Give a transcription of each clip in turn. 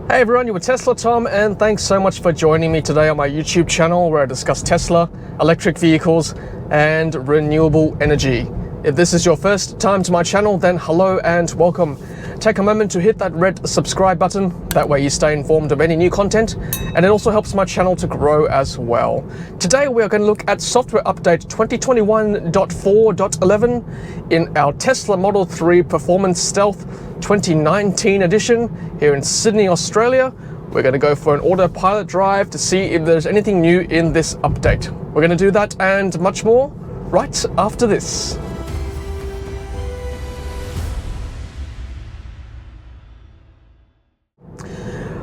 Hey everyone, you're with Tesla Tom, and thanks so much for joining me today on my YouTube channel where I discuss Tesla, electric vehicles, and renewable energy. If this is your first time to my channel, then hello and welcome. Take a moment to hit that red subscribe button, that way you stay informed of any new content, and it also helps my channel to grow as well. Today we are going to look at software update 2021.4.11 in our Tesla Model 3 Performance Stealth 2019 edition here in Sydney, Australia. We're going to go for an autopilot drive to see if there's anything new in this update. We're going to do that and much more right after this.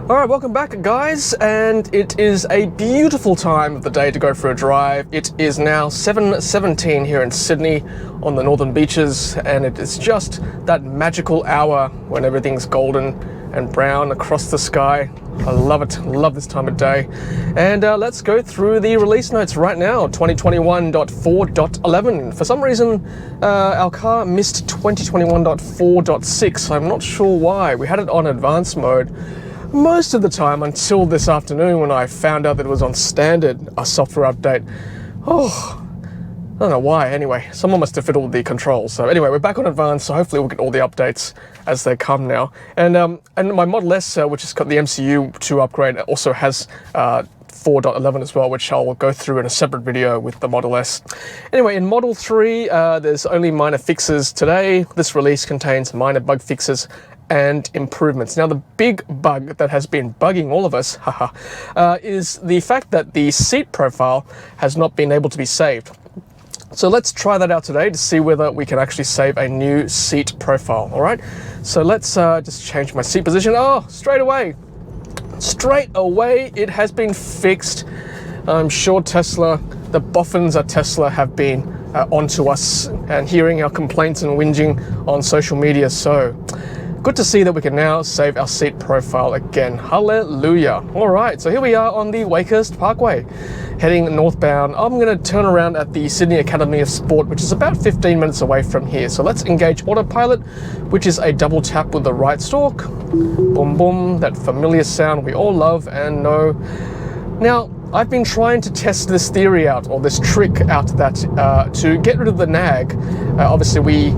Alright, welcome back guys, and it is a beautiful time of the day to go for a drive. It is now 7:17 here in Sydney on the northern beaches, and it is just that magical hour when everything's golden and brown across the sky. I love it, love this time of day. And let's go through the release notes right now, 2021.4.11. For some reason, our car missed 2021.4.6. I'm not sure why. We had it on advanced mode most of the time until this afternoon when I found out that it was on standard, a software update. Oh, I don't know why. Anyway, someone must have fiddled with the controls. So anyway, we're back on advanced, so hopefully we'll get all the updates as they come now. And my Model S, which has got the MCU2 upgrade, also has 4.11 as well, which I'll go through in a separate video with the Model S. Anyway, in Model 3, there's only minor fixes today. This release contains minor bug fixes and improvements. Now, the big bug that has been bugging all of us is the fact that the seat profile has not been able to be saved. So let's try that out today to see whether we can actually save a new seat profile. All right, so let's just change my seat position. Oh, straight away it has been fixed. I'm sure Tesla, the boffins at Tesla, have been onto us and hearing our complaints and whinging on social media. So good to see that we can now save our seat profile again. Hallelujah. All right, so here we are on the Wakehurst Parkway, heading northbound. I'm going to turn around at the Sydney Academy of Sport, which is about 15 minutes away from here. So let's engage autopilot, which is a double tap with the right stalk. Boom, boom, that familiar sound we all love and know. Now, I've been trying to test this theory out, or this trick out, that to get rid of the nag. Obviously, we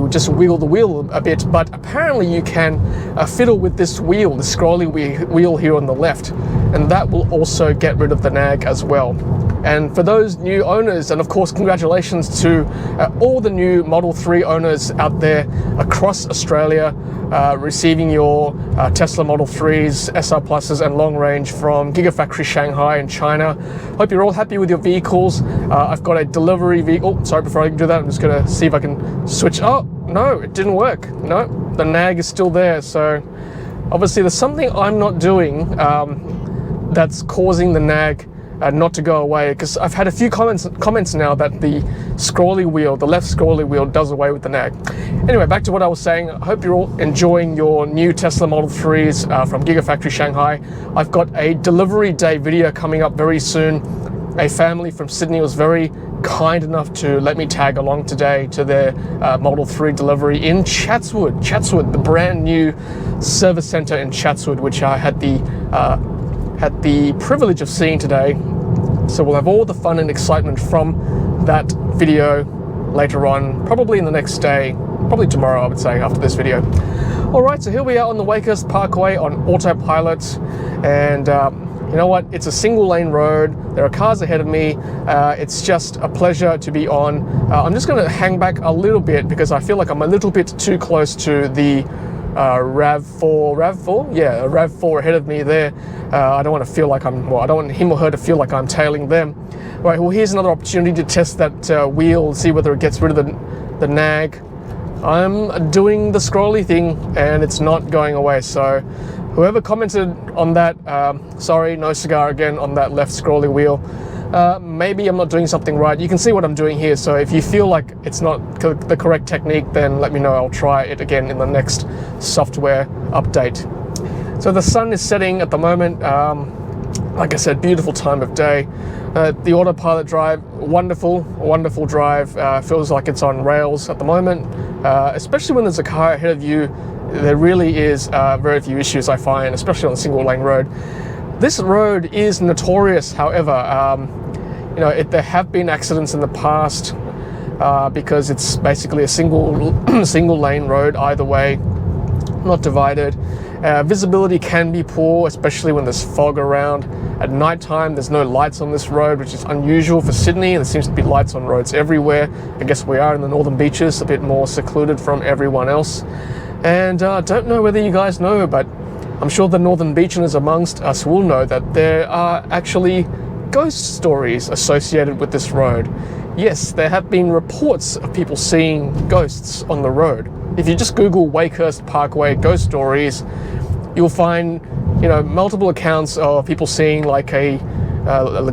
would just wiggle the wheel a bit, but apparently you can fiddle with this wheel, the scrolly wheel here on the left, and that will also get rid of the nag as well. And for those new owners, and of course congratulations to all the new Model 3 owners out there across Australia, receiving your Tesla Model 3s, SR Pluses and long range from Gigafactory Shanghai in China. Hope you're all happy with your vehicles. I've got a delivery vehicle. Sorry, before I do that, I'm just going to see if I can switch. Oh, no, it didn't work. No, the nag is still there. So obviously there's something I'm not doing that's causing the nag not to go away, because I've had a few comments now that the scrolly wheel, the left scrolly wheel, does away with the nag. Anyway, back to what I was saying. I hope you're all enjoying your new Tesla Model 3s from Gigafactory Shanghai. I've got a delivery day video coming up very soon. A family from Sydney was very kind enough to let me tag along today to their Model 3 delivery in Chatswood, the brand new service center in Chatswood, which I had the privilege of seeing today. So we'll have all the fun and excitement from that video later on, probably in the next day, probably tomorrow, I would say, after this video. All right, so here we are on the Wakehurst Parkway on autopilot, and you know what? It's a single lane road. There are cars ahead of me. It's just a pleasure to be on. I'm just going to hang back a little bit because I feel like I'm a little bit too close to the RAV4 ahead of me there. I don't want to feel like I don't want him or her to feel like I'm tailing them. All right, well, here's another opportunity to test that wheel, see whether it gets rid of the nag. I'm doing the scrolly thing and it's not going away. So whoever commented on that, sorry, no cigar again on that left scrolly wheel. Maybe I'm not doing something right. You can see what I'm doing here, so if you feel like it's not the correct technique, then let me know. I'll try it again in the next software update. So the sun is setting at the moment. Like I said, beautiful time of day. The autopilot drive, wonderful drive. Feels like it's on rails at the moment, especially when there's a car ahead of you there really is very few issues I find, especially on a single lane road. This road is notorious, however. There have been accidents in the past because it's basically a single lane road either way, not divided. Visibility can be poor, especially when there's fog around. At night time, there's no lights on this road, which is unusual for Sydney. There seems to be lights on roads everywhere. I guess we are in the Northern Beaches, a bit more secluded from everyone else. And I don't know whether you guys know, but I'm sure the Northern Beachers amongst us will know that there are actually ghost stories associated with this road. Yes, there have been reports of people seeing ghosts on the road. If you just Google Wakehurst Parkway ghost stories, you'll find, multiple accounts of people seeing like a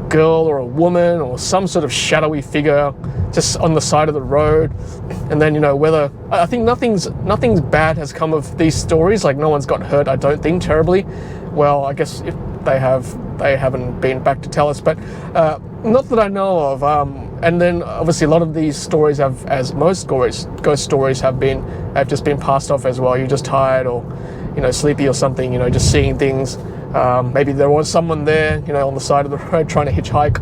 girl or a woman or some sort of shadowy figure just on the side of the road. And then, whether, I think nothing's bad has come of these stories. Like, no one's got hurt, I don't think, terribly. Well, I guess if they haven't been back to tell us, but not that I know of. And then obviously a lot of these stories have, as most ghost stories have just been passed off as well. You're just tired or, sleepy or something, just seeing things. Maybe there was someone there, on the side of the road trying to hitchhike.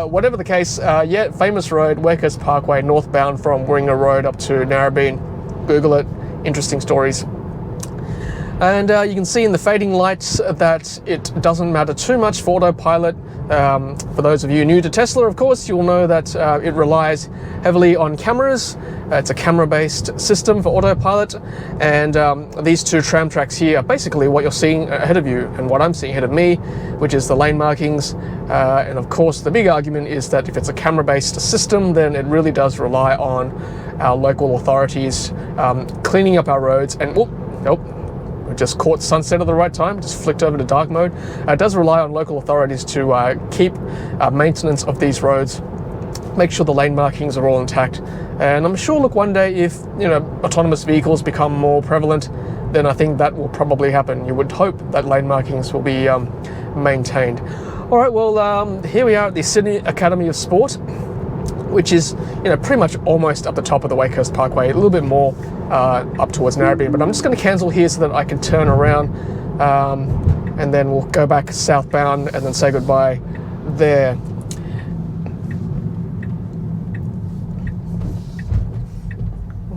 Whatever the case, famous road, Wakehurst Parkway, northbound from Warringah Road up to Narrabeen. Google it, interesting stories. And you can see in the fading lights that it doesn't matter too much for autopilot. For those of you new to Tesla, of course, you'll know that it relies heavily on cameras. It's a camera-based system for autopilot. And these two tram tracks here are basically what you're seeing ahead of you and what I'm seeing ahead of me, which is the lane markings. And of course, the big argument is that if it's a camera-based system, then it really does rely on our local authorities cleaning up our roads. And we just caught sunset at the right time, just flicked over to dark mode. It does rely on local authorities to keep maintenance of these roads, make sure the lane markings are all intact. And I'm sure, look, one day if autonomous vehicles become more prevalent, then I think that will probably happen. You would hope that lane markings will be maintained. All right, well, here we are at the Sydney Academy of Sport, which is pretty much almost up the top of the Wakehurst Parkway, a little bit more up towards Narrabeen. But I'm just going to cancel here so that I can turn around, and then we'll go back southbound and then say goodbye there.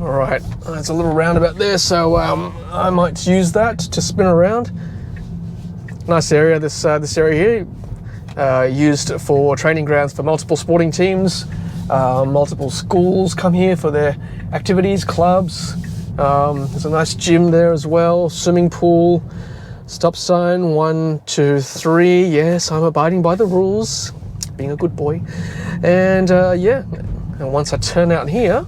All right, there's a little roundabout there, so I might use that to spin around. Nice area, this area here, used for training grounds for multiple sporting teams. Multiple schools come here for their activities, clubs. There's a nice gym there as well, swimming pool, stop sign 1, 2, 3. Yes, I'm abiding by the rules, being a good boy. And and once I turn out here,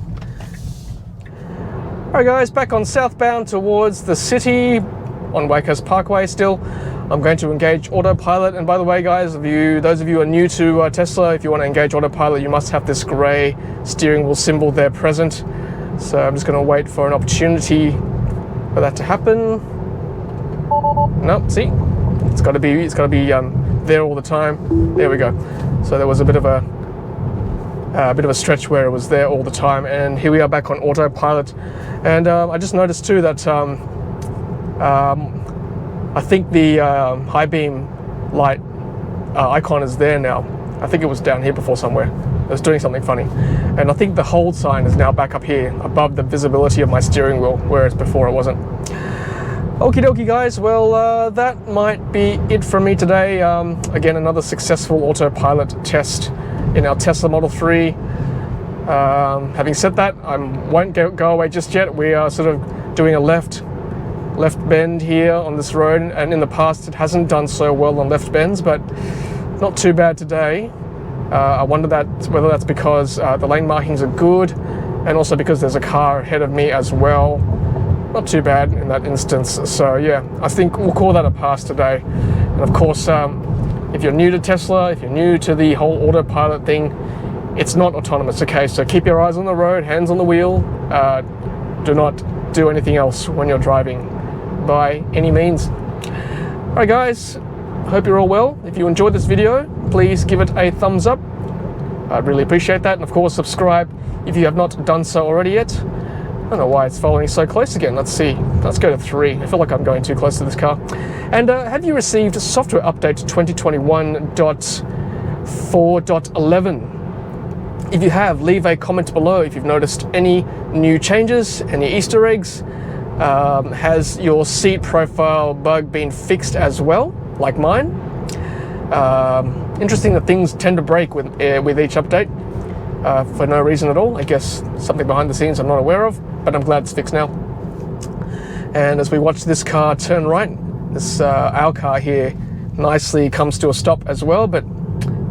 all right guys, back on southbound towards the city on Wakehurst Parkway still. I'm going to engage autopilot. And by the way, guys, those of you who are new to Tesla, if you want to engage autopilot, you must have this grey steering wheel symbol there present. So I'm just going to wait for an opportunity for that to happen. No, see, it's got to be there all the time. There we go. So there was a bit of a stretch where it was there all the time, and here we are back on autopilot. And I just noticed too that I think the high beam light icon is there now. I think it was down here before somewhere. It was doing something funny. And I think the hold sign is now back up here above the visibility of my steering wheel, whereas before it wasn't. Okie dokie guys, well that might be it from me today. Again, another successful autopilot test in our Tesla Model 3. Having said that, I won't go away just yet. We are sort of doing a left bend here on this road, and in the past it hasn't done so well on left bends, but not too bad today. I wonder whether that's because the lane markings are good, and also because there's a car ahead of me as well. Not too bad in that instance. So yeah, I think we'll call that a pass today. And of course, if you're new to Tesla, if you're new to the whole autopilot thing, it's not autonomous, okay? So keep your eyes on the road, hands on the wheel. Do not do anything else when you're driving by any means. All right guys, hope you're all well. If you enjoyed this video, please give it a thumbs up. I'd really appreciate that. And of course, subscribe if you have not done so already yet. I don't know why it's following so close again. Let's see. Let's go to 3. I feel like I'm going too close to this car. And have you received software update 2021.4.11? If you have, leave a comment below if you've noticed any new changes, any Easter eggs. Has your seat profile bug been fixed as well, like mine? Interesting that things tend to break with each update for no reason at all. I guess something behind the scenes I'm not aware of, but I'm glad it's fixed now. And as we watch this car turn right, this our car here nicely comes to a stop as well, but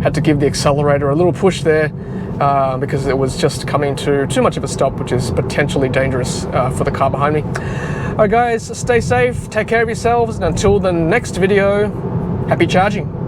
had to give the accelerator a little push there because it was just coming to too much of a stop, which is potentially dangerous for the car behind me. Alright guys, stay safe, take care of yourselves, and until the next video, happy charging.